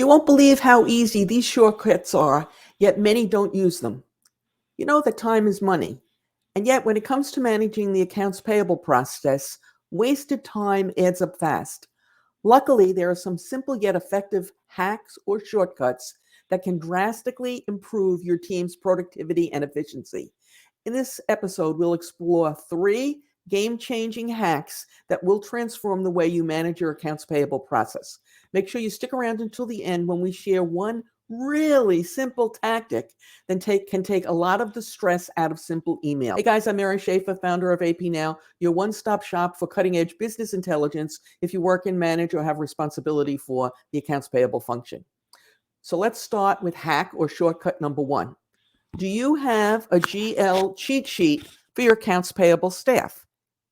You won't believe how easy these shortcuts are, yet many don't use them. You know that time is money, and yet when it comes to managing the accounts payable process, wasted time adds up fast. Luckily, there are some simple yet effective hacks or shortcuts that can drastically improve your team's productivity and efficiency. In this episode, we'll explore 3 game-changing hacks that will transform the way you manage your accounts payable process. Make sure you stick around until the end when we share one really simple tactic that can take a lot of the stress out of simple email. Hey guys, I'm Mary Schaefer, founder of AP Now, your one-stop shop for cutting-edge business intelligence if you work and manage or have responsibility for the accounts payable function. So let's start with hack or shortcut number 1. Do you have a GL cheat sheet for your accounts payable staff?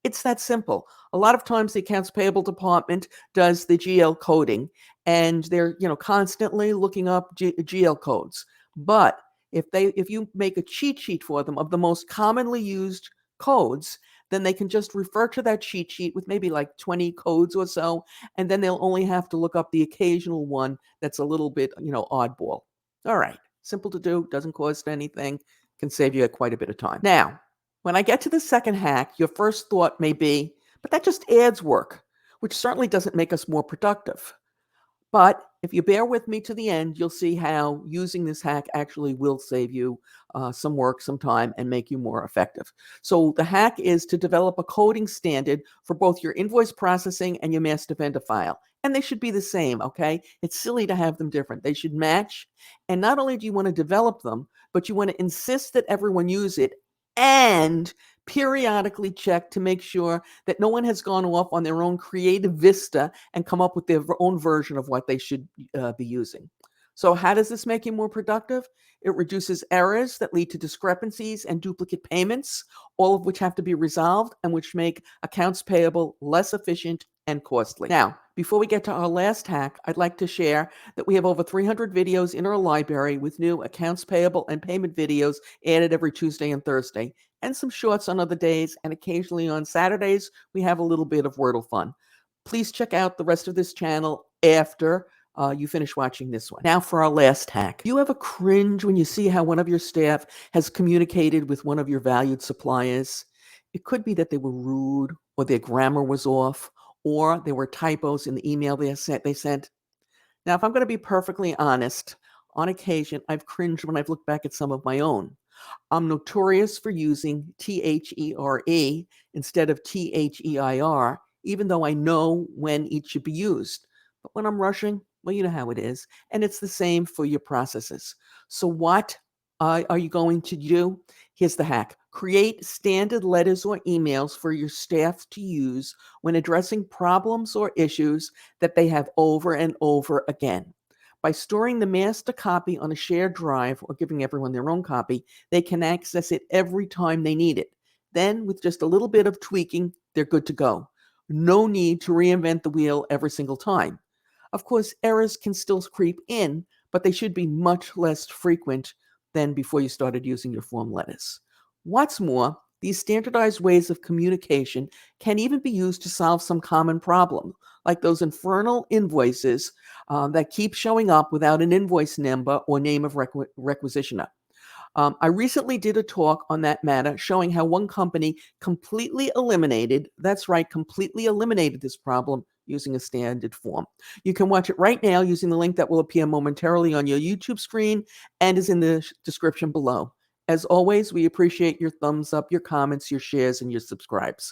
It's that simple. A lot of times the accounts payable department does the GL coding and they're, constantly looking up GL codes. But if you make a cheat sheet for them of the most commonly used codes, then they can just refer to that cheat sheet with maybe like 20 codes or so, and then they'll only have to look up the occasional one that's a little bit, oddball. All right. Simple to do, doesn't cost anything, can save you quite a bit of time. Now, when I get to the second hack, your first thought may be, but that just adds work, which certainly doesn't make us more productive. But if you bear with me to the end, you'll see how using this hack actually will save you some work, some time, and make you more effective. So the hack is to develop a coding standard for both your invoice processing and your master vendor file. And they should be the same, okay? It's silly to have them different. They should match. And not only do you want to develop them, but you want to insist that everyone use it and periodically check to make sure that no one has gone off on their own creative vista and come up with their own version of what they should be using. So how does this make you more productive? It reduces errors that lead to discrepancies and duplicate payments, all of which have to be resolved and which make accounts payable less efficient and costly. Now, before we get to our last hack, I'd like to share that we have over 300 videos in our library with new accounts payable and payment videos added every Tuesday and Thursday, and some shorts on other days, and occasionally on Saturdays, we have a little bit of Wordle fun. Please check out the rest of this channel after you finish watching this one. Now for our last hack. Do you ever cringe when you see how one of your staff has communicated with one of your valued suppliers? It could be that they were rude, or their grammar was off, or there were typos in the email they sent. Now, if I'm going to be perfectly honest, on occasion, I've cringed when I've looked back at some of my own. I'm notorious for using THERE instead of THEIR, even though I know when each should be used. But when I'm rushing, well, you know how it is. And it's the same for your processes. So what are you going to do? Here's the hack. Create standard letters or emails for your staff to use when addressing problems or issues that they have over and over again. By storing the master copy on a shared drive or giving everyone their own copy, they can access it every time they need it. Then, with just a little bit of tweaking, they're good to go. No need to reinvent the wheel every single time. Of course, errors can still creep in, but they should be much less frequent than before you started using your form letters. What's more, these standardized ways of communication can even be used to solve some common problem, like those infernal invoices that keep showing up without an invoice number or name of requisitioner. I recently did a talk on that matter showing how one company completely eliminated, that's right, completely eliminated this problem using a standard form. You can watch it right now using the link that will appear momentarily on your YouTube screen and is in the description below. As always, we appreciate your thumbs up, your comments, your shares, and your subscribes.